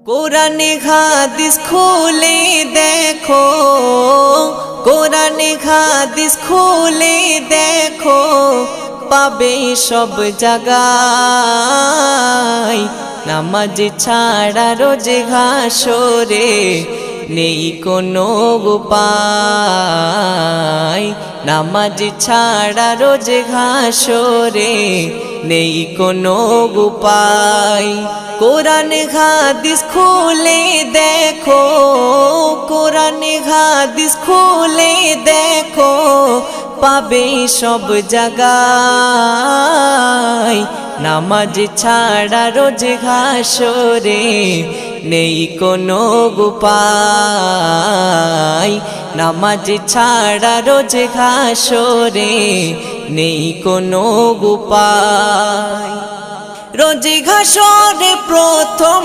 কোরআনে হাদিস খুলে দেখো, কোরআনে হাদিস খুলে দেখো, পাবে সব জায়গায়। নামাজ ছাড়া রোজে হাসরে নেই কোনো উপায়। নামাজ ছাড়া রোজে হাসরে নেই কোনো উপায়। কোরআন হাদিস খুলে দেখো, কোরআন হাদিস খুলে দেখো, পাবে সব জায়গায়। নামাজ ছাড়া রোজ হাসরে নেই কোনো উপায়। নামাজ ছাড়া রোজ হাসরে নেই কোনো উপায়। রোজ হাসরে প্রথম